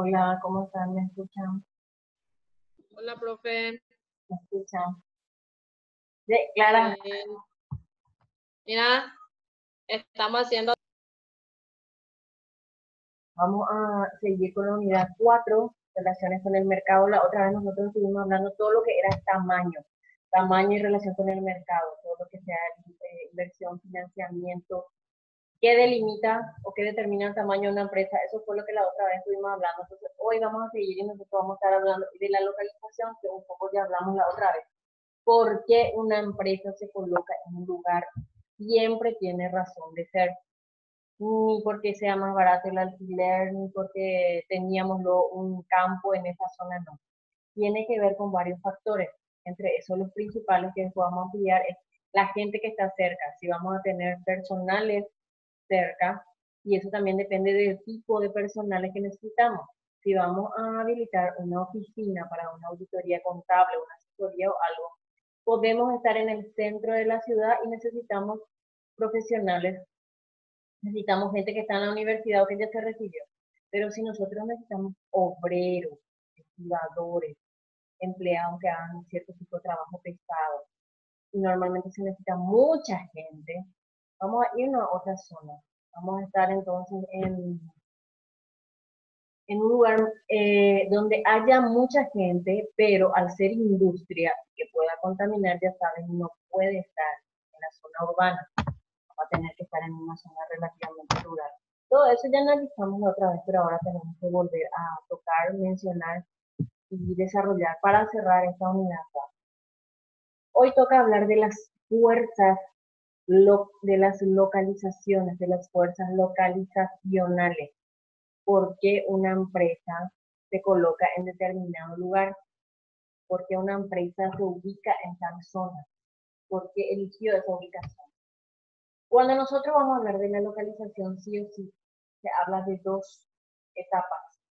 Hola, ¿cómo están? ¿Me escuchan? Hola, profe. ¿Me escuchan? Clara, Eh, mira, estamos haciendo. vamos a seguir con la unidad 4, relaciones con el mercado. La otra vez nosotros estuvimos hablando todo lo que era tamaño y relación con el mercado, todo lo que sea inversión, financiamiento, qué delimita o qué determina el tamaño de una empresa. Eso fue lo que la otra vez estuvimos hablando. Entonces, hoy vamos a seguir y nosotros vamos a estar hablando de la localización, que un poco ya hablamos la otra vez. ¿Por qué una empresa se coloca en un lugar? Siempre tiene razón de ser. Ni porque sea más barato el alquiler, ni porque teníamos un campo en esa zona, no. Tiene que ver con varios factores. Entre esos, los principales que podamos ampliar es la gente que está cerca. Si vamos a tener personales cerca, y eso también depende del tipo de personales que necesitamos. Si vamos a habilitar una oficina para una auditoría contable, una asesoría o algo, podemos estar en el centro de la ciudad y necesitamos profesionales, necesitamos gente que está en la universidad o que ya se recibió. Pero si nosotros necesitamos obreros, activadores, empleados que hagan cierto tipo de trabajo pesado, y normalmente se necesita mucha gente, vamos a irnos a otra zona. Vamos a estar entonces en un lugar donde haya mucha gente, pero al ser industria que pueda contaminar, ya sabes, no puede estar en la zona urbana, va a tener que estar en una zona relativamente rural. Todo eso ya analizamos la otra vez, pero ahora tenemos que volver a tocar, mencionar y desarrollar para cerrar esta unidad. Hoy toca hablar de las fuerzas, de las localizaciones, de las fuerzas localizacionales. ¿Por qué una empresa se coloca en determinado lugar? ¿Por qué una empresa se ubica en tal zona? ¿Por qué eligió esa ubicación? Cuando nosotros vamos a hablar de la localización, sí o sí, se habla de dos etapas: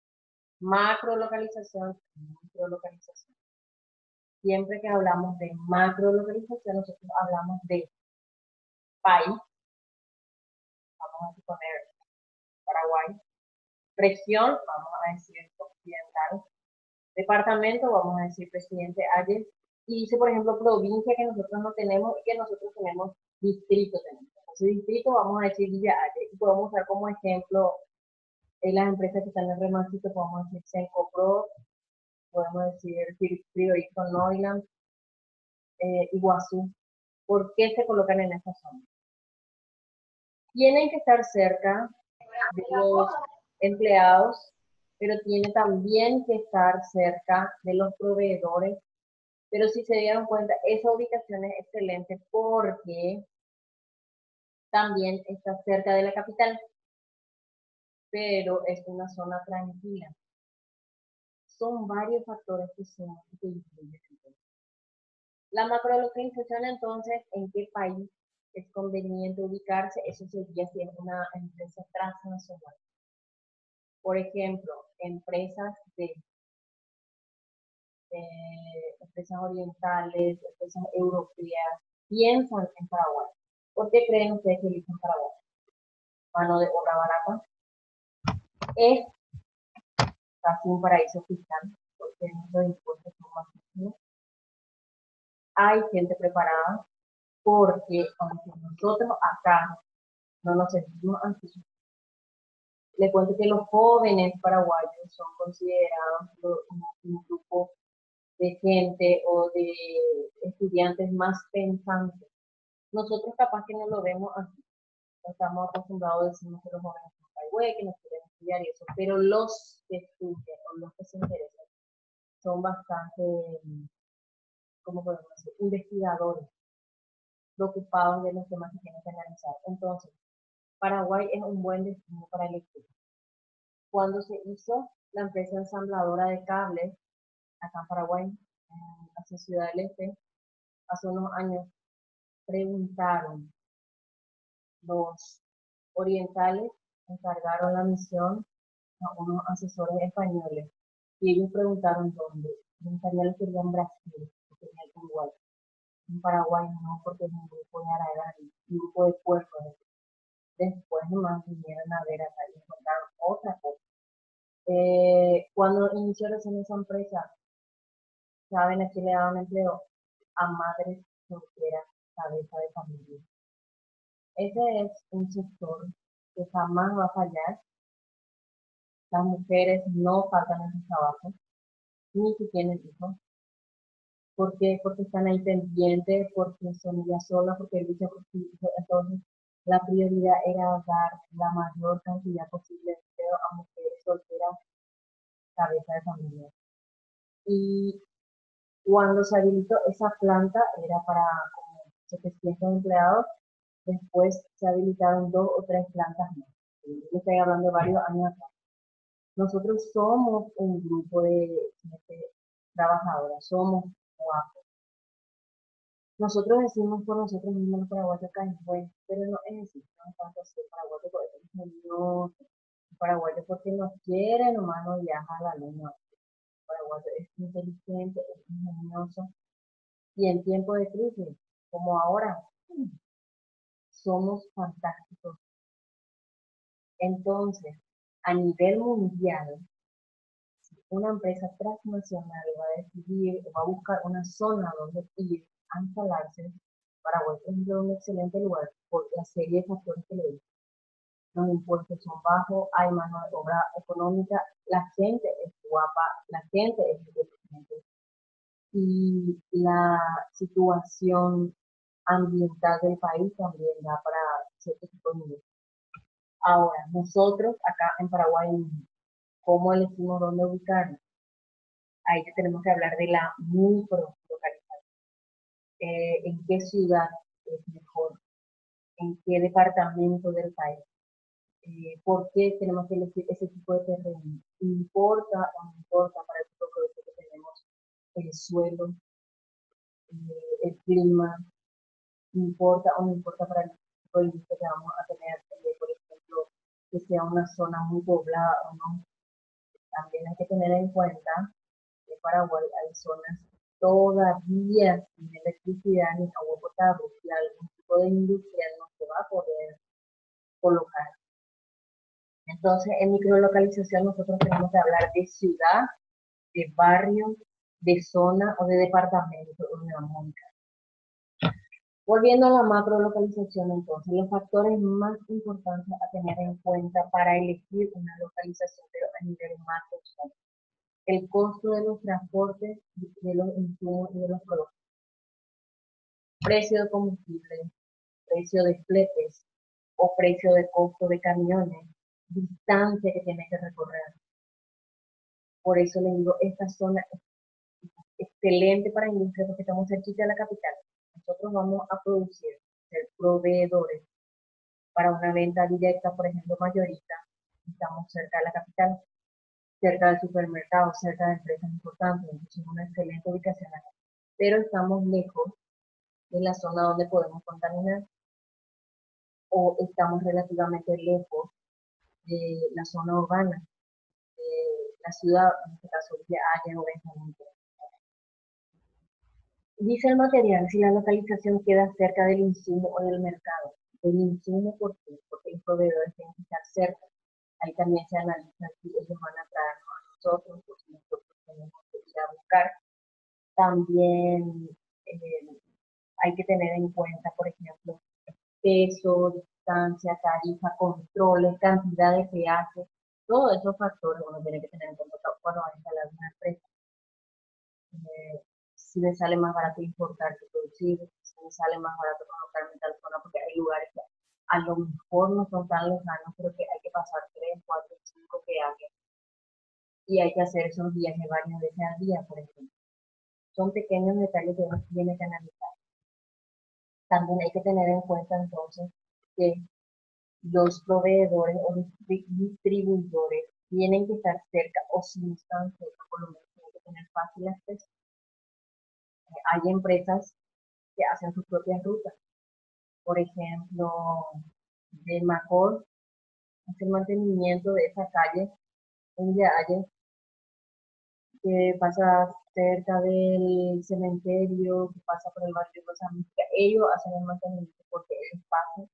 macro localización y micro localización. Siempre que hablamos de macro localización, nosotros hablamos de país, vamos a suponer Paraguay; región, vamos a decir occidental; departamento, vamos a decir Presidente Hayes; y dice, por ejemplo, provincia, que nosotros no tenemos, y que nosotros tenemos distrito. Entonces, distrito, vamos a decir Villa Hayes, y podemos usar como ejemplo las empresas que están en el Remancito, podemos decir Sencopro, podemos decir Frigorífico Neuland, Iguazú. ¿Por qué se colocan en esta zona? Tienen que estar cerca de los empleados, pero tiene también que estar cerca de los proveedores. Pero si se dieron cuenta, esa ubicación es excelente porque también está cerca de la capital, pero es una zona tranquila. Son varios factores que influyen. La macrolocalización, entonces, ¿en qué país es conveniente ubicarse? Eso sería si es una empresa transnacional. Por ejemplo, empresas empresas orientales, empresas europeas, piensan en Paraguay. ¿Por qué creen ustedes que eligen Paraguay? Mano de obra barata, es casi un paraíso fiscal, porque los impuestos son bajísimos. Hay gente preparada, porque aunque nosotros acá no nos sentimos antiguos, le cuento que los jóvenes paraguayos son considerados un grupo de gente o de estudiantes más pensantes. Nosotros capaz que no lo vemos así, no estamos acostumbrados a decir que los jóvenes son paigüe, que no quieren estudiar y eso, pero los que estudian o los que se interesan son bastante, ¿cómo podemos decir?, investigadores, preocupados de los temas que tienen que analizar. Entonces, Paraguay es un buen destino para elegir. Cuando se hizo la empresa ensambladora de cables acá en Paraguay, en la Ciudad del Este, hace unos años, preguntaron los orientales, encargaron la misión a unos asesores españoles, y ellos preguntaron dónde. Los españoles querían Brasil, querían Uruguay. En Paraguay no, porque es un grupo de Aragán, un grupo de puertos. Después nomás vinieron a ver acá y encontraron otra cosa. Cuando inició recién esa empresa, ¿saben a quién le daban empleo? A madres solteras, cabeza de familia. Ese es un sector que jamás va a fallar. Las mujeres no faltan en su trabajo, ni si tienen hijos. ¿Por qué? Porque están ahí pendientes, porque son ellas solas, porque luchan por su hijo. Entonces, la prioridad era dar la mayor cantidad posible de empleo a mujeres solteras, cabeza de familia. Y cuando se habilitó esa planta, era para como 700 empleados, después se habilitaron 2 o 3 plantas más. Yo estoy hablando de varios años atrás. Nosotros somos un grupo de trabajadoras, somos guapos. Nosotros decimos por nosotros mismos los paraguayos acá en Juez, pero no es decir, no es tanto ser paraguayo porque es ingenioso, paraguayo porque no quiere, nomás no viaja a la luna. Paraguayo es inteligente, es ingenioso, y en tiempo de crisis, como ahora, somos fantásticos. Entonces, a nivel mundial, una empresa transnacional va a decidir, va a buscar una zona donde ir a instalarse. Paraguay es un excelente lugar por la serie de factores que le digo. Los impuestos son bajos, hay mano de obra económica, la gente es guapa, la gente es inteligente y la situación ambiental del país también da para cierto tipo de nivel. Ahora, nosotros acá en Paraguay, ¿cómo elegimos dónde ubicarnos? Ahí que tenemos que hablar de la microlocalización. ¿En qué ciudad es mejor? ¿En qué departamento del país? ¿Por qué tenemos que elegir ese tipo de terreno? ¿Importa o no importa para el tipo de producto que tenemos el suelo, el clima? ¿Importa o no importa para el tipo de industria que vamos a tener? Por ejemplo, que sea una zona muy poblada o no. También hay que tener en cuenta que en Paraguay hay zonas todavía sin electricidad ni agua potable y algún tipo de industria no se va a poder colocar. Entonces, en microlocalización nosotros tenemos que hablar de ciudad, de barrio, de zona o de departamento donde vamos a ubicar. Volviendo a la macrolocalización, entonces, los factores más importantes a tener en cuenta para elegir una localización, pero a nivel macro, son el costo de los transportes, de los insumos y de los productos, precio de combustible, precio de fletes o precio de costo de camiones, distancia que tiene que recorrer. Por eso le digo, esta zona es excelente para industria porque estamos cerquita de la capital. Nosotros vamos a producir, ser proveedores para una venta directa, por ejemplo, mayorista. Estamos cerca de la capital, cerca de supermercados, cerca de empresas importantes, es una excelente ubicación acá. Pero estamos lejos de la zona donde podemos contaminar o estamos relativamente lejos de la zona urbana, de la ciudad, en este caso de Haya o Benjamín. Dice el material si la localización queda cerca del insumo o del mercado. El insumo, ¿por qué? Porque los proveedores tienen que estar cerca. Ahí también se analiza si ellos van a traernos a nosotros o si nosotros tenemos que ir a buscar. También hay que tener en cuenta, por ejemplo, peso, distancia, tarifa, controles, cantidad de peaje. Todos esos factores uno tiene que tener en cuenta cuando va a instalar una empresa. Si me sale más barato importar que producir, si me sale más barato colocarme en tal zona, porque hay lugares que a lo mejor no son tan lejanos, pero que hay que pasar 3, 4, 5 peajes y hay que hacer esos viajes varias veces al día, por ejemplo. Son pequeños detalles que uno tiene que analizar. También hay que tener en cuenta entonces que los proveedores o distribuidores tienen que estar cerca o si no están cerca, por lo menos tienen que tener fácil acceso. Hay empresas que hacen sus propias rutas. Por ejemplo, de Macor, hace el mantenimiento de esa calle en Yalle, que pasa cerca del cementerio, que pasa por el barrio de San Miguel. Ellos hacen el mantenimiento porque ellos pasan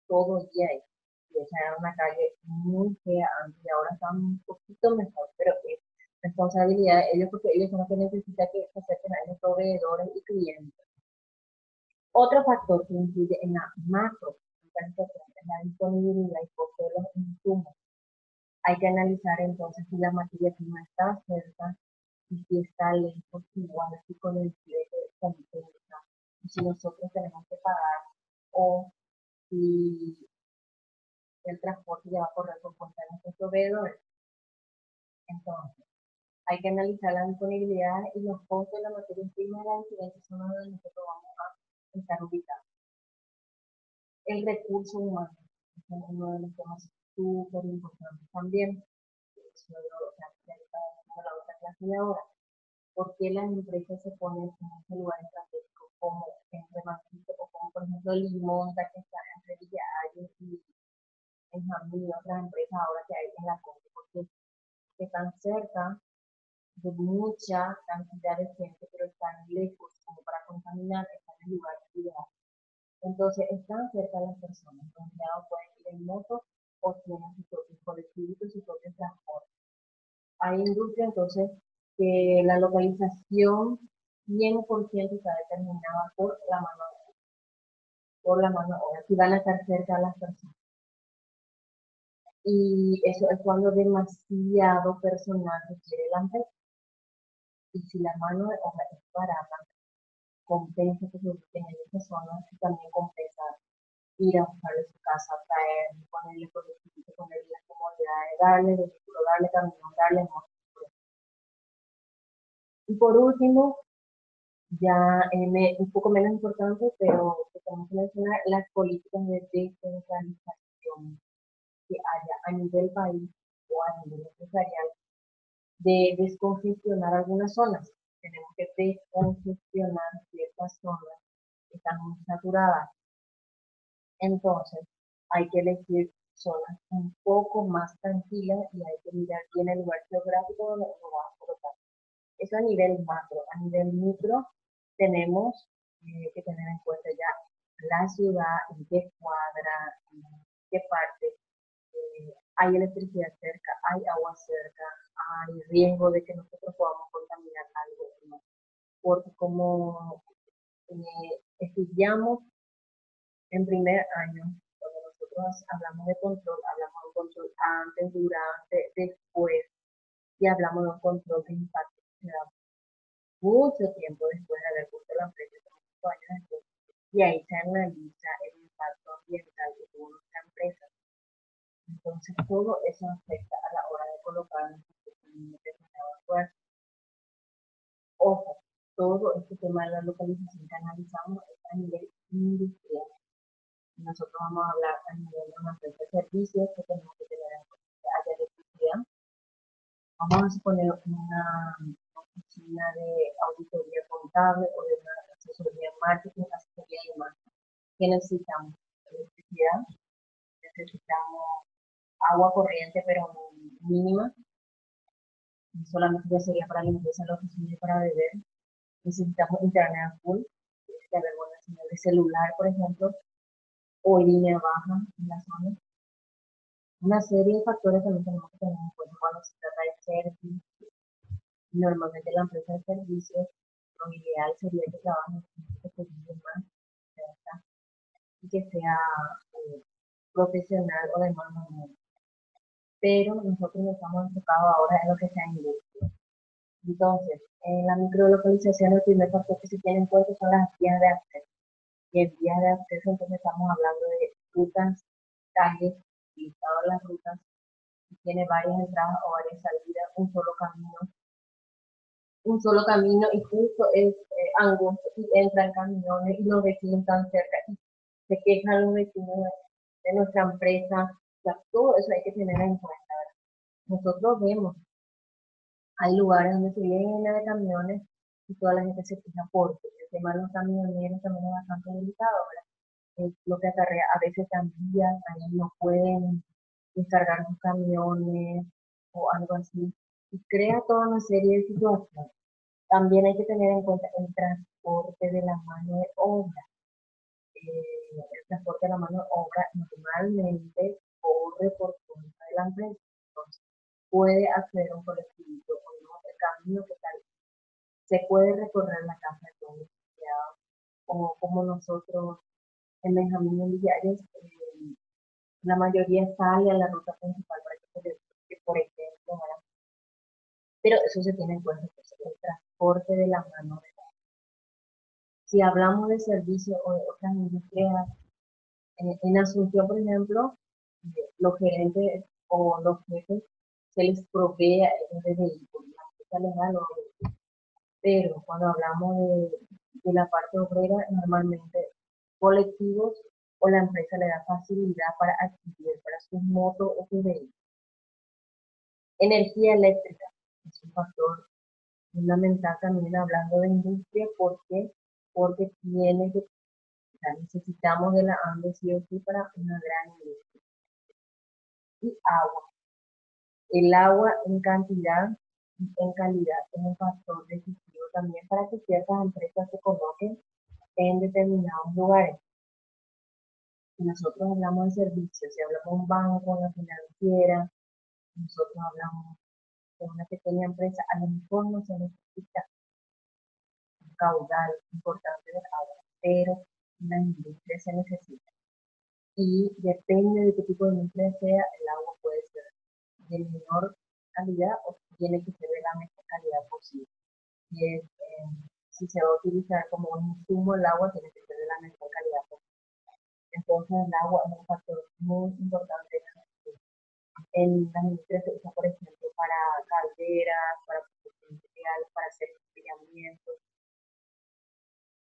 todo el día ahí. Y es sea, era una calle muy fea antes y ahora está un poquito mejor, pero es responsabilidad de ellos porque ellos son los que necesitan que se acerquen a los proveedores y clientes. Otro factor que influye en la macro organización es la disponibilidad y costo de los insumos. Hay que analizar entonces si la materia prima está cerca y si está lejos, igual así con el flete compensa. Y si nosotros tenemos que pagar o si el transporte ya va a correr por cuenta de nuestros proveedores. Entonces, hay que analizar la disponibilidad y los costos de la materia prima y la diferentes zonas donde nosotros vamos a estar ubicados. El recurso humano es uno de los temas súper importantes también. Eso lo la otra clase de ahora. ¿Por qué las empresas se ponen en ese lugar estratégico como en Remanquito o como por ejemplo Limonda que está entre Villa Ayes y en Jamí y otras empresas ahora que hay en la costa? Porque están cerca de mucha cantidad de gente, pero están lejos como para contaminar, están en lugares ideales. Entonces, están cerca de las personas, los empleados pueden ir en moto o tienen sus propios colectivos y sus propios transportes. Hay industria, entonces, que la localización 100% está determinada por la mano de obra, si van a estar cerca de las personas. Y eso es cuando demasiado personal requiere la empresa. Y si la mano de obra es barata, compensa que se ubiquen en esa zona y también compensa ir a buscarle su casa, traer, ponerle colectivito, ponerle las comodidades, darle vehículo, darle camión, darle moto. Y por último, ya un poco menos importante, pero que tenemos que mencionar las políticas de descentralización que haya a nivel país o a nivel empresarial de descongestionar algunas zonas. Tenemos que descongestionar ciertas zonas que están muy saturadas. Entonces, hay que elegir zonas un poco más tranquilas y hay que mirar bien el lugar geográfico donde uno va a colocar. Eso a nivel macro. A nivel micro, tenemos que tener en cuenta ya la ciudad, en qué cuadra, en qué parte hay electricidad cerca, hay agua cerca, hay riesgo de que nosotros podamos contaminar algo, ¿no? Porque como estudiamos en primer año, cuando nosotros hablamos de control antes, durante, después, y hablamos de un control de impacto que se da mucho tiempo después de haber puesto la empresa, 5 años después, y ahí se analiza el impacto ambiental que tuvo nuestra empresa. Entonces, todo eso afecta a la hora de colocar un determinado esfuerzo. Ojo, todo este tema de la localización que analizamos es a nivel industrial. Nosotros vamos a hablar a nivel de una empresa de servicios que tenemos que tener en cuenta que haya electricidad. Vamos a suponer una oficina de auditoría contable o de una asesoría en marketing, asesoría de imagen. ¿Qué necesitamos? Electricidad, necesitamos agua corriente, pero mínima. Solamente ya sería para limpieza en la oficina y para beber. Necesitamos internet full, tiene que haber buena señal de celular, por ejemplo, o línea baja en la zona. Una serie de factores también tenemos que tener en cuenta cuando se trata de servicios. Normalmente la empresa de servicios, lo ideal sería que trabaje en gente que vive más cerca y que sea profesional o de mano a mano. Pero nosotros estamos enfocados ahora en lo que sea industria. Entonces, en la microlocalización, el primer factor que se tiene en cuenta son las vías de acceso. Y en vías de acceso, entonces estamos hablando de rutas, calles, listado de las rutas, que tiene varias entradas o varias salidas, un solo camino y justo es angosto y entran camiones y los vecinos están cerca y se quejan los vecinos de nuestra empresa. O sea, todo eso hay que tener en cuenta, ¿verdad? Nosotros vemos, hay lugares donde se llena de camiones y toda la gente se queja porque el tema de los camioneros también es bastante delicado, ¿verdad? Lo que acarrea a veces también ahí no pueden descargar sus camiones o algo así y crea toda una serie de situaciones. También hay que tener en cuenta el transporte de la mano de obra. El transporte de la mano de obra normalmente por corre por cuenta de la empresa. Entonces, puede acceder a un colectivo o un camino que tal se puede recorrer la casa de todos los empleados, o como nosotros en Benjamín Villares, la mayoría sale a la ruta principal para que se les que por ejemplo, ¿verdad? Pero eso se tiene en cuenta, pues, el transporte de la mano de obra. Si hablamos de servicios o de otras industrias, en Asunción, por ejemplo, los gerentes o los jefes se les provee a ellos de vehículos, la empresa les da los vehículos. Pero cuando hablamos de la parte obrera, normalmente colectivos o la empresa le da facilidad para adquirir para sus motos o sus vehículos. Energía eléctrica es un factor fundamental también hablando de industria, porque tiene que, o sea, necesitamos de la ANDE sí o sí para una gran industria. Y agua. El agua en cantidad y en calidad es un factor decisivo también para que ciertas empresas se coloquen en determinados lugares. Si nosotros hablamos de servicios, si hablamos de un banco, una financiera, nosotros hablamos de una pequeña empresa, a lo mejor no se necesita un caudal importante de agua, pero en la industria se necesita. Y depende de qué tipo de industria sea, el agua puede ser de menor calidad o tiene que ser de la mejor calidad posible. Si se va a utilizar como un insumo, el agua tiene que ser de la mejor calidad posible. Entonces el agua es un factor muy importante en las industrias. Se usa, por ejemplo, para calderas, para producción industrial, para hacer enfriamiento.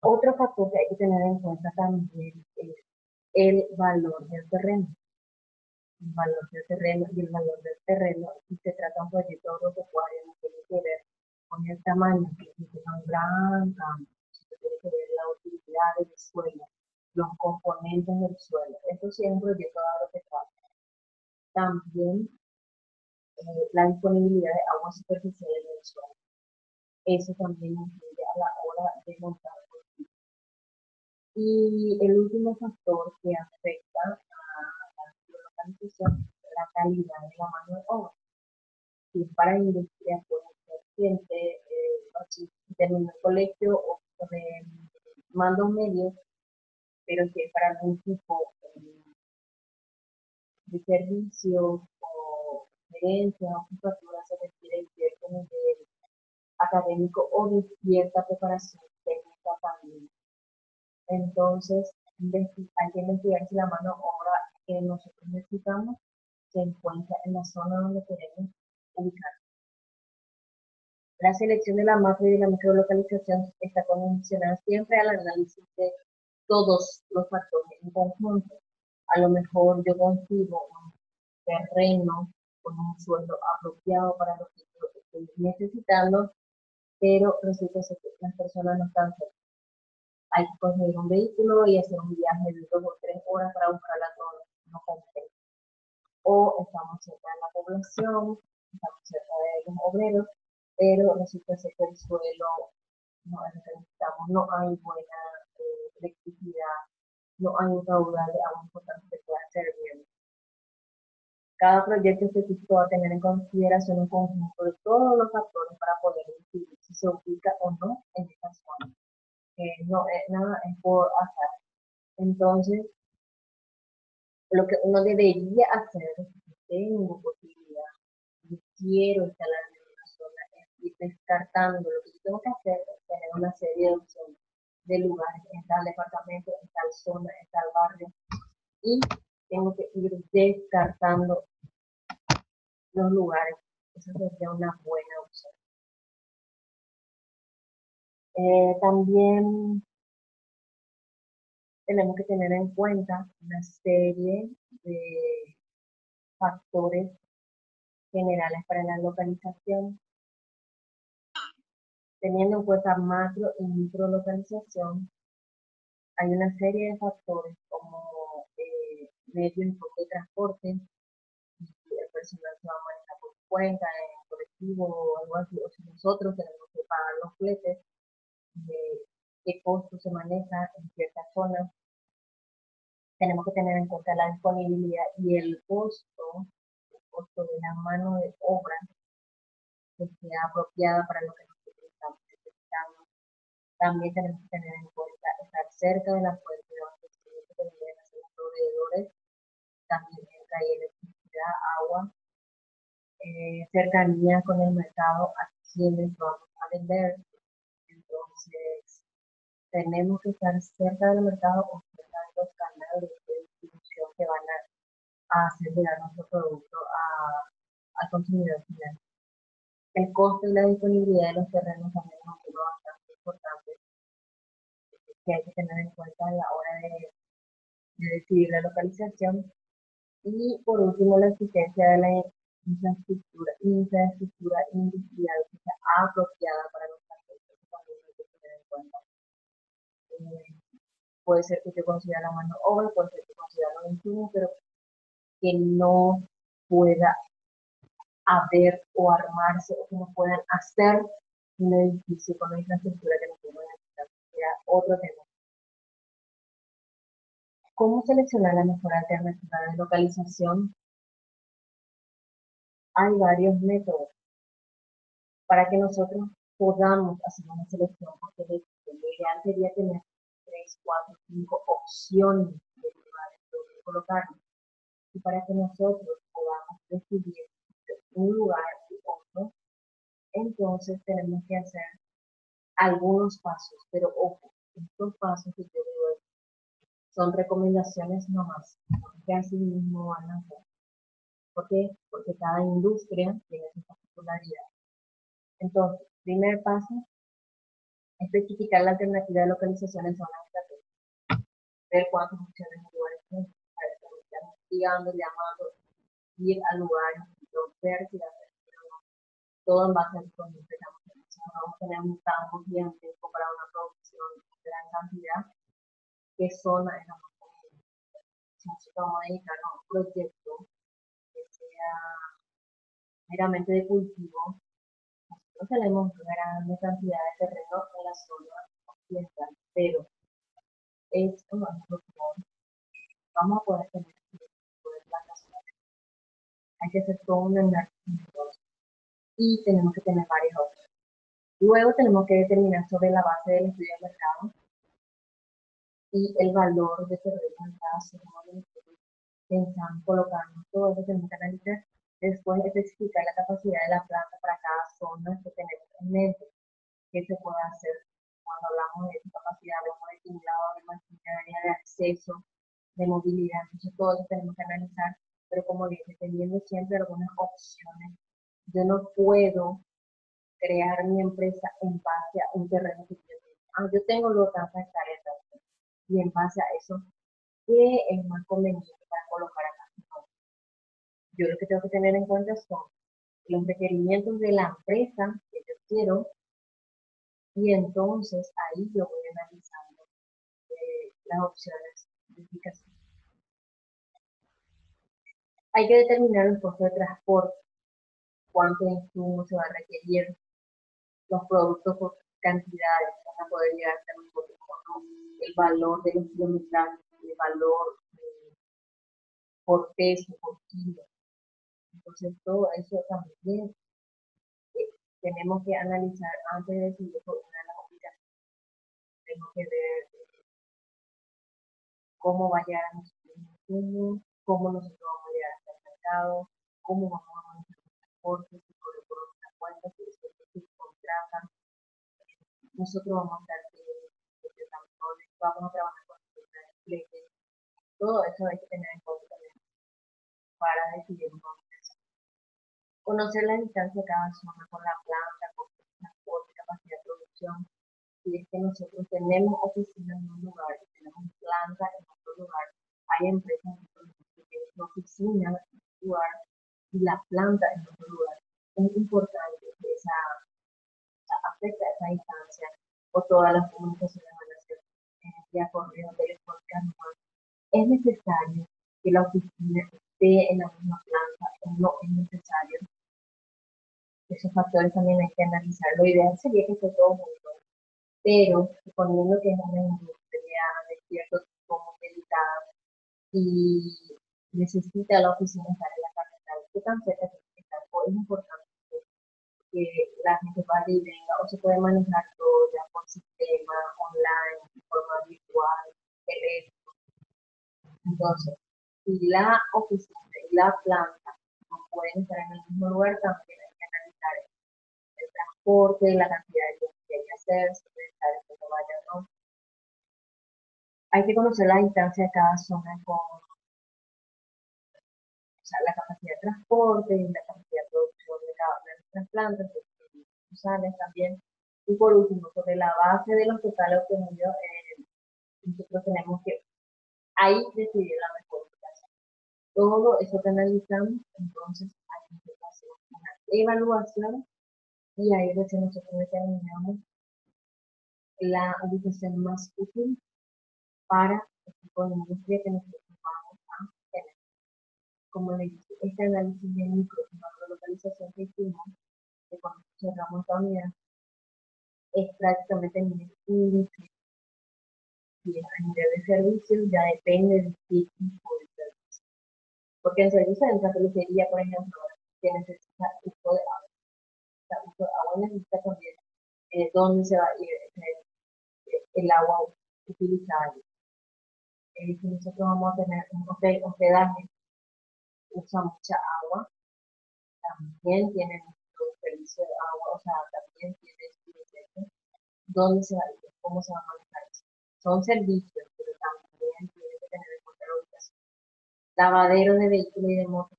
Otro factor que hay que tener en cuenta también es el valor del terreno. El valor del terreno y el valor del terreno, si se trata de un proyecto agropecuario, no tiene que ver con el tamaño, que es un gran cambio, tiene que ver la utilidad del suelo, los componentes del suelo. Esto sí es un proyecto agropecuario. También la disponibilidad de agua superficial en el suelo. Eso también influye a la hora de montar. Y el último factor que afecta a la localización es la calidad de la mano de obra. Si para industria puede ser gente, terminó el colegio o de mando medio, pero si es para algún tipo de servicio o gerencia o jefatura, se requiere cierto nivel académico o de cierta preparación técnica también. Entonces, hay que investigar si la mano de obra que nosotros necesitamos se encuentra en la zona donde queremos ubicar. La selección de la macro y de la microlocalización está condicionada siempre al análisis de todos los factores en conjunto. A lo mejor yo consigo un terreno con un suelo apropiado para lo que yo estoy necesitando, pero resulta que las personas no están cerca. Hay que conseguir un vehículo y hacer un viaje de 2 o 3 horas para buscarla todo, no compensa. O estamos cerca de la población, estamos cerca de los obreros, pero resulta que el suelo no es lo que necesitamos, no hay buena electricidad, no hay un caudal de agua importante que pueda servir. Cada proyecto específico va a tener en consideración un conjunto de todos los factores para poder decidir si se ubica o no en esta zona. No es nada, es por azar. Entonces, lo que uno debería hacer, si tengo posibilidad, y quiero instalarme en una zona, es ir descartando. Lo que yo tengo que hacer es tener una serie de opciones de lugares en tal departamento, en tal zona, en tal barrio, y tengo que ir descartando los lugares. Eso sería una buena opción. También tenemos que tener en cuenta una serie de factores generales para la localización, teniendo en cuenta macro y micro localización. Hay una serie de factores como medios de transporte, el personal se va a manejar por su cuenta, en colectivo o algo así, o si nosotros tenemos que pagar los fletes, de qué costo se maneja en ciertas zonas. tenemos que tener en cuenta la disponibilidad y el costo de la mano de obra que sea apropiada para lo que nosotros estamos necesitando. También tenemos que tener en cuenta estar cerca de la fuente de abastecimiento que vienen a ser los proveedores, también entra ahí electricidad, agua, cercanía con el mercado a quienes vamos a vender. Entonces, tenemos que estar cerca del mercado o cerca de los canales de distribución que van a hacer llegar nuestro producto al consumidor final. El costo y la disponibilidad de los terrenos también es un tema bastante importante que hay que tener en cuenta a la hora de decidir la localización. Y por último, la existencia de la infraestructura industrial que sea apropiada para los proyectos que también hay que tener en cuenta. Puede ser que yo consiga la mano obra, puede ser que consiga los insumos, pero que no pueda haber o armarse o que no puedan hacer un edificio con la infraestructura que nosotros necesitamos. Era otro tema. ¿Cómo seleccionar la mejor alternativa de localización? Hay varios métodos para que nosotros podamos hacer una selección, porque lo ideal sería tener 3, 4, 5 opciones de lugares donde colocarnos. Y para que nosotros podamos decidir un lugar u otro, entonces tenemos que hacer algunos pasos, pero ojo, estos pasos que yo doy son recomendaciones nomás, no que así mismo van a hacer. ¿Por qué? Porque cada industria tiene su particularidad. Entonces, primer paso, especificar la alternativa de localización en zonas estratégicas, ver cuántas opciones de lugares hay, investigando, llamando, ir al lugar, ver si la todo en base a disponible. Si no vamos a tener un campo gigantesco para una producción de gran cantidad, ¿qué zona es la más conveniente? Si nosotros vamos a dedicarnos a un proyecto que sea meramente de cultivo, nosotros tenemos una gran cantidad de terreno en la zona occidental, pero esto no es lo que vamos a poder tener plantaciones. Hay que hacer todo un análisis y tenemos que tener varios otros. Luego tenemos que determinar sobre la base del estudio de mercado y el valor de terreno en cada zona pensando, colocando todo eso, tenemos que analizar, después especificar la capacidad de la planta para cada zona que tenemos en mente, qué se puede hacer. Cuando hablamos de esa capacidad, hablamos de tinglado, de maquinaria, de acceso, de movilidad, entonces todo eso tenemos que analizar, pero como dije, teniendo siempre algunas opciones. Yo no puedo crear mi empresa en base a un terreno que yo tengo. Yo tengo los tantas hectáreas y en base a eso, ¿qué es más conveniente para colocar acá? Yo lo que tengo que tener en cuenta son los requerimientos de la empresa que yo quiero y entonces ahí yo voy analizando las opciones de ubicación. Hay que determinar el costo de transporte, cuánto insumo se va a requerir, los productos por cantidades van a poder llegar a ser un poco, el valor de los kilometrajes, el valor por peso, por kilo. Entonces todo eso también tenemos que analizar antes de decidir por una de las aplicaciones. Tenemos que ver cómo va a llegar a nuestro consumo, cómo nosotros vamos a llegar hasta el mercado, cómo vamos a manejar los transportes, si corre por otra cuenta, si después se contratan. Nosotros vamos a estar vamos a trabajar con el flete. Todo eso hay que tener en cuenta también para decidir un proceso. Conocer la distancia de cada zona con la planta, con el transporte, capacidad de producción. Si es que nosotros tenemos oficinas en un lugar y tenemos planta en otro lugar, hay empresas que tienen su oficina en un lugar y la planta en otro lugar. Es importante que esa afecta esa distancia o todas las comunicaciones van a ser vía correo, telefónica, no. Es necesario que la oficina esté en la misma planta o no es necesario. Esos factores también hay que analizar. Lo ideal sería que esté todo junto, pero suponiendo que es una industria de cierto tipo muy delicada, y necesita la oficina estar en la capital. ¿Qué tan cerca tiene que estar? O es importante que la gente vaya y venga, o se puede manejar todo ya por sistema, online, de forma virtual, teléfono. Entonces, si la oficina y la planta no pueden estar en el mismo lugar, también hay que analizar el transporte, la cantidad de tiempo que hay que hacer, si es necesario que no vaya o no. Hay que conocer la distancia de cada zona con, o sea, la capacidad de transporte y la capacidad de producción de cada una de nuestras plantas, sucursales también. Y por último, sobre la base de los totales obtenidos, nosotros tenemos que ahí decidir la mejor ubicación. Todo eso que analizamos, entonces hay que hacer una evaluación y ahí recién nosotros determinamos la ubicación más útil para el tipo de industria que nosotros vamos a tener. Como le dije, este análisis de micro y macro localización que hicimos, que cuando cerramos esta unidad, es prácticamente nivel índice y a nivel de servicios ya depende del tipo de servicio. Porque en servicio de la peluquería, por ejemplo, que necesita uso de agua, uso de agua necesita también dónde se va a ir el agua utilizada. Si nosotros vamos a tener un hospedaje, usa mucha agua, también tiene nuestro servicio de agua, o sea, también tiene su proceso, dónde se va a ir, cómo se va a manejar eso. Son servicios, pero también tiene que tener en cuenta la ubicación. Lavadero de vehículos y de motos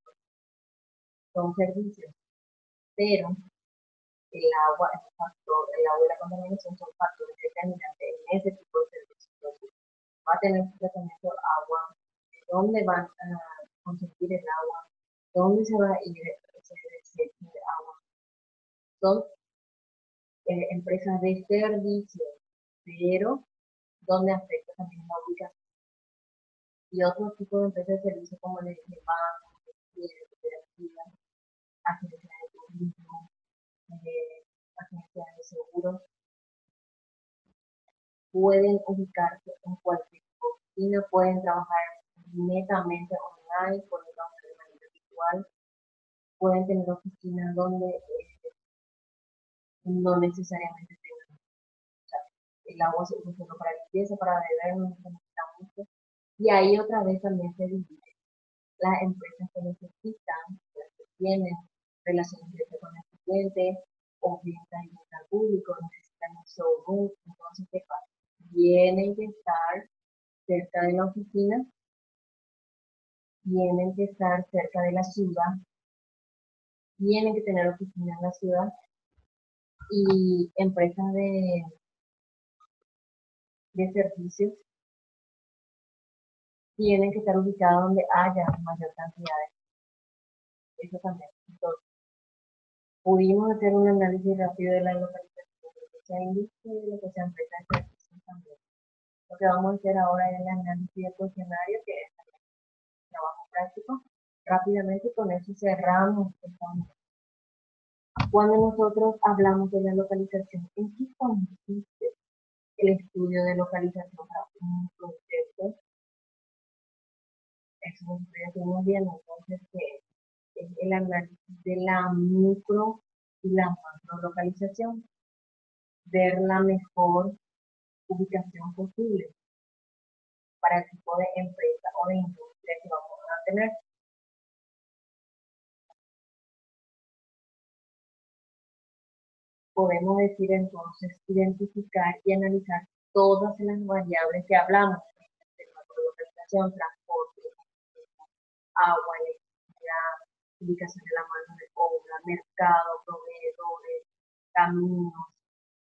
son servicios, pero el agua es un factor, el agua y la contaminación son factores determinantes en ese tipo de servicios. Entonces, va a tener su tratamiento de agua, dónde van a conseguir el agua, dónde se va a ir ese desecho de agua. Son empresas de servicio, pero donde afecta también la ubicación. Y otro tipo de empresas de servicio como el de bancos, cooperativas, agencias de turismo, agencias de seguros, pueden ubicarse en cualquier oficina, pueden trabajar netamente online, pueden trabajar de manera virtual, pueden tener oficinas donde no necesariamente tengan, o sea, el agua se usa solo para limpieza, para beber, no necesita mucho. Y ahí otra vez también se divide las empresas que necesitan, las que tienen relaciones directas con el cliente, o venta y venta al público, necesitan un showroom, entonces, ¿qué pasa? Tienen que estar cerca de la oficina, tienen que estar cerca de la ciudad, tienen que tener oficina en la ciudad y empresas de servicios tienen que estar ubicadas donde haya mayor cantidad de eso también. Entonces, pudimos hacer un análisis rápido de la localización de lo que sea industria y de lo que sea empresa de servicios también. Lo que vamos a hacer ahora es el análisis de cuestionario, que es trabajo práctico, rápidamente y con eso cerramos esta unidad. Cuando nosotros hablamos de la localización, ¿en qué consiste el estudio de localización para un proyecto? Eso lo estoy haciendo bien, entonces, que es el análisis de la micro y la macro localización, ver la mejor ubicación posible para el tipo de empresa o de industria que vamos a tener. Podemos decir entonces identificar y analizar todas las variables que hablamos, de localización, transporte, agua, electricidad, ubicación de la mano de obra, mercado, proveedores, caminos,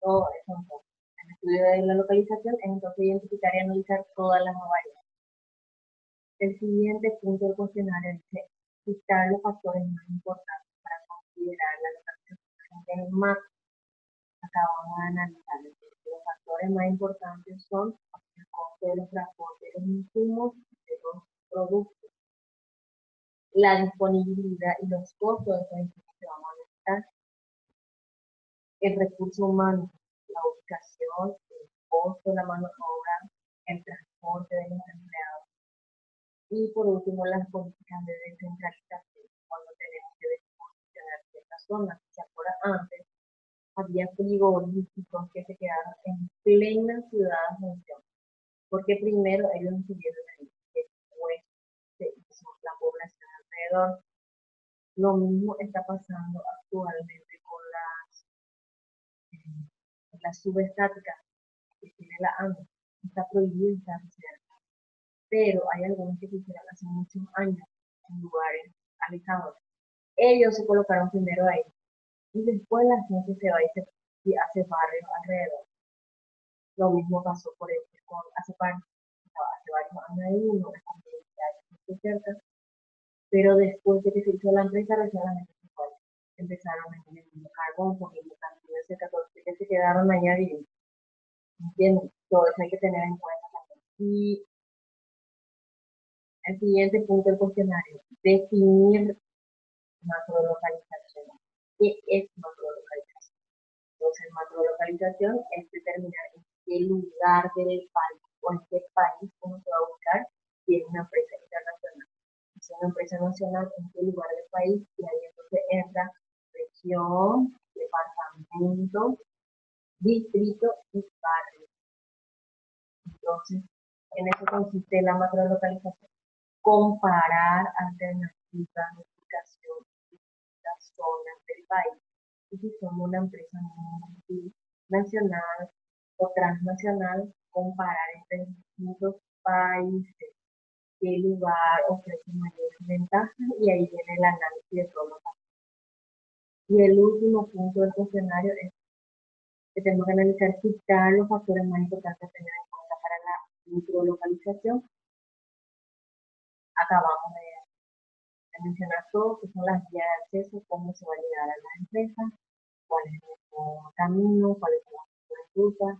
todo eso. Entonces, el estudio de la localización es entonces identificar y analizar todas las variables. El siguiente punto del cuestionario dice citar los factores más importantes para considerar la localización del macro. Acabamos de analizar los factores más importantes son el costo de los transportes de los insumos de los productos, la disponibilidad y los costos de los insumos que vamos a necesitar, el recurso humano, la ubicación, el costo de la mano de obra, el transporte de los empleados, Y por último, las políticas de descentralización, cuando tenemos que descongestionar ciertas zonas. ¿Se acuerdan? Antes había frigoríficos que se quedaron en plena ciudad de Asunción, porque primero ellos estuvieron ahí, después se hizo la población alrededor. Lo mismo está pasando actualmente con las subestáticas que tiene la ANDE. Está prohibido estar cerca, pero hay algunos que se hicieron hace muchos años en lugares alejados. Ellos se colocaron primero ahí y después la gente se va y hace barrios alrededor. Lo mismo pasó por con hace varios años ahí, no es como que cerca, pero después de que se hizo la empresa, recién la gente se fue. Empezaron a vender carbón, poniendo cantinas de 14 que se quedaron allá viviendo. ¿Entienden? Todo eso hay que tener en cuenta también. Y el siguiente punto del cuestionario, definir macrolocalización. ¿Qué es macrolocalización? Entonces, macrolocalización es determinar en qué lugar del país o en qué país uno se va a buscar si es una empresa internacional. Si es una empresa nacional, en qué lugar del país, y ahí entonces entra región, departamento, distrito y barrio. Entonces, en eso consiste la macrolocalización. Comparar alternativas de ubicación de distintas zonas del país. Y si somos una empresa multinacional o transnacional, comparar entre distintos países qué lugar ofrece mayores ventajas y ahí viene el análisis de todos los factores. Y el último punto del cuestionario es que tenemos que analizar quizás los factores más importantes a tener en cuenta para la microlocalización. Acabamos de mencionar todo, que son las vías de acceso, cómo se va a llegar a las empresas, cuál es el camino, cuáles son las mejores rutas,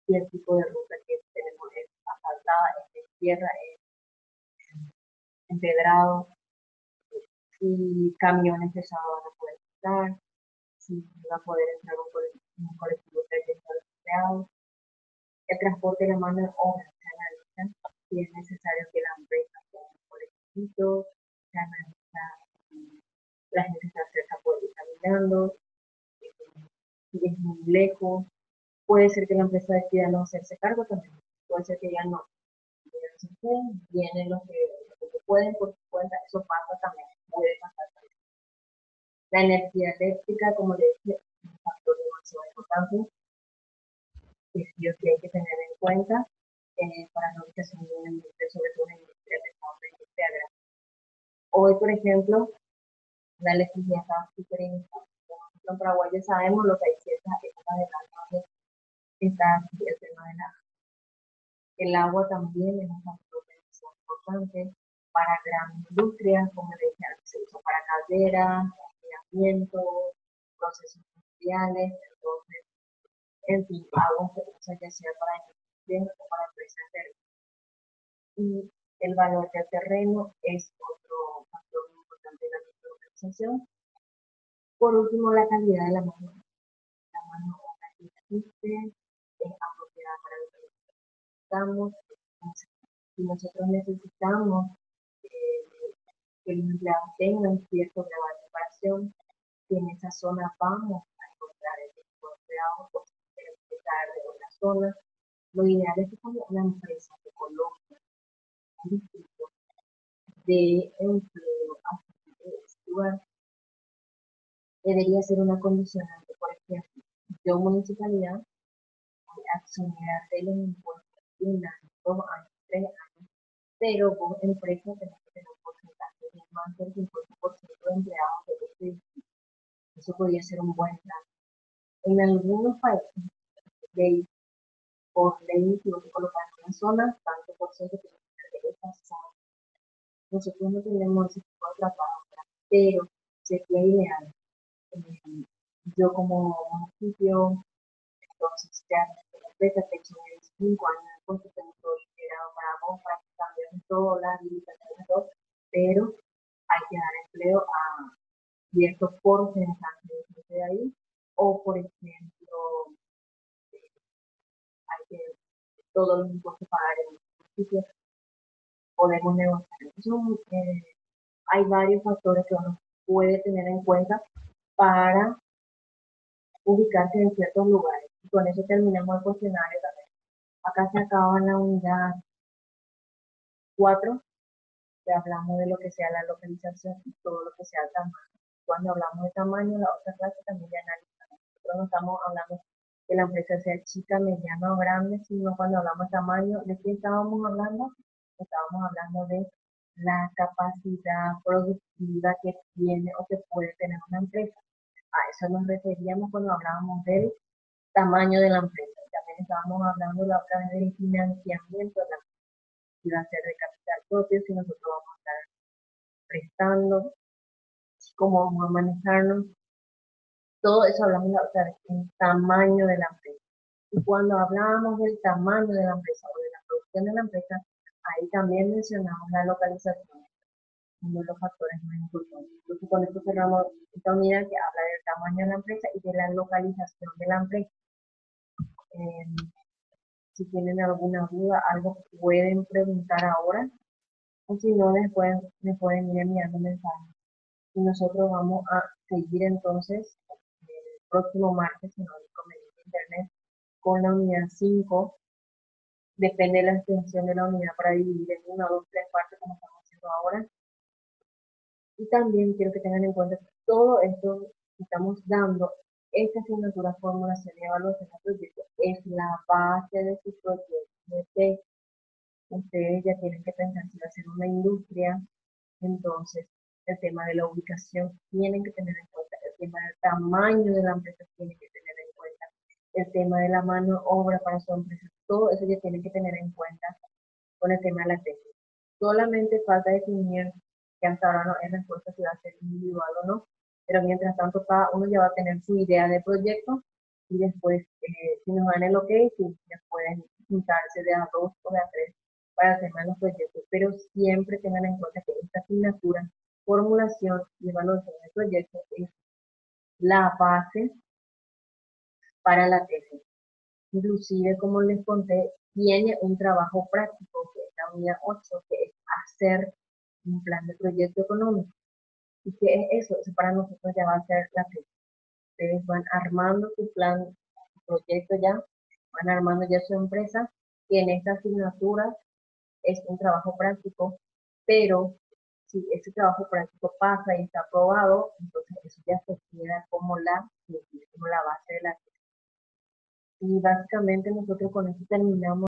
y el tipo de ruta que tenemos es asfaltada, es de tierra, es empedrado, si camiones pesados van a poder entrar, si va a poder entrar un colectivo de empleados. El transporte de la mano de obra se analiza si es necesario que la empresa tenga un colectivo, se analiza si la gente está cerca puede ir caminando, si es muy lejos. Puede ser que la empresa decida no hacerse cargo también. Puede ser que ya no se pueden, vienen los que pueden por su cuenta, eso pasa también, puede pasar también. La energía eléctrica, como le dije, es un factor demasiado importante que sí o sí hay que tener en cuenta para la ubicación de una industria, sobre todo una industria de una industria grande. Hoy, por ejemplo, la electricidad está súper importante. En Paraguay ya sabemos lo que hay ciertas épocas del año donde está el tema de la. El agua también es un factor importante para grandes industrias, como le dije antes, se usa para calderas, enfriamiento, procesos industriales, entonces, en fin, agua se usa ya sea para industria o para empresas de. Y el valor del terreno es otro factor muy importante en la microorganización. Por último, la calidad de la mano. La mano obra que existe es apropiada para lo que necesitamos. Si nosotros necesitamos que los empleados tengan cierto grado de preparación, que en esa zona vamos a encontrar el tipo de empleados, pues tenemos que estar de otra zona. Lo ideal es que como una empresa que coloque un distrito de empleo a ese lugar, debería ser una condicionante. Por ejemplo, yo municipalidad voy a exonerar de los impuestos 1 año, 2 años, 3 años, pero vos empresa tenés que tener un porcentaje de más del 50% de empleados de este distrito. Eso podría ser un buen plan. En algunos países, ley, por ley, si vos te colocas en una zona, tanto por ciento que de esa zona. Nosotros no tenemos ese tipo de trabajo, pero sería ideal. Yo como municipio, entonces ya la empresa te hecho 5 años después que tengo todo integrado para vos, para que cambies todo, la habilitación y todo, pero hay que dar empleo a ciertos porcentajes de gente de ahí, o por ejemplo, hay que todos los impuestos pagar en el municipio. podemos negociar. Entonces, hay varios factores que uno puede tener en cuenta para ubicarse en ciertos lugares. Y con eso terminamos el cuestionario también. Acá se acaba la unidad 4, que hablamos de lo que sea la localización y todo lo que sea el tamaño. Cuando hablamos de tamaño, la otra clase también de analizamos. Nosotros no estamos hablando que la empresa sea chica, mediana o grande, sino cuando hablamos de tamaño, ¿de qué estábamos hablando? Estábamos hablando de la capacidad productiva que tiene o que puede tener una empresa. A eso nos referíamos cuando hablábamos del tamaño de la empresa. También estábamos hablando la otra vez del financiamiento de la empresa. Si va a ser de capital propio, si nosotros vamos a estar prestando, cómo vamos a manejarnos. Todo eso hablamos la otra vez, el tamaño de la empresa. Y cuando hablábamos del tamaño de la empresa o de la producción de la empresa, ahí también mencionamos la localización, uno de los factores más importantes. Entonces, con esto cerramos esta unidad que habla del tamaño de la empresa y de la localización de la empresa. Si tienen alguna duda, algo pueden preguntar ahora, o si no, después me pueden ir enviando mensajes. Y nosotros vamos a seguir entonces el próximo martes, si no hay inconveniente de internet, con la unidad 5. Depende de la extensión de la unidad para dividir en 1, 2, 3 partes, como estamos haciendo ahora. Y también quiero que tengan en cuenta que todo esto que estamos dando, esta asignatura formulación y evaluación de proyectos, es la base de su proyecto de texto. Ustedes ya tienen que pensar si va a ser una industria, entonces el tema de la ubicación tienen que tener en cuenta, el tema del tamaño de la empresa tienen que tener en cuenta, el tema de la mano obra para su empresa, todo eso ya tienen que tener en cuenta con el tema de la tesis. Solamente falta definir, que hasta ahora no es respuesta si va a ser individual o no, pero mientras tanto cada uno ya va a tener su idea de proyecto y después, si nos dan el ok, sí, ya pueden juntarse de a 2 o de a 3 para hacer más los proyectos, pero siempre tengan en cuenta que esta asignatura, formulación y evaluación de proyectos, es la base para la tesis. Inclusive, como les conté, tiene un trabajo práctico, que es la unidad 8, que es hacer un plan de proyecto económico. ¿Y qué es eso? Eso para nosotros ya va a ser la tesis. Ustedes van armando su plan, su proyecto ya, van armando ya su empresa, y en esta asignatura es un trabajo práctico, pero si ese trabajo práctico pasa y está aprobado, entonces eso ya se queda como como la base de la tesis. Y básicamente nosotros con esto terminamos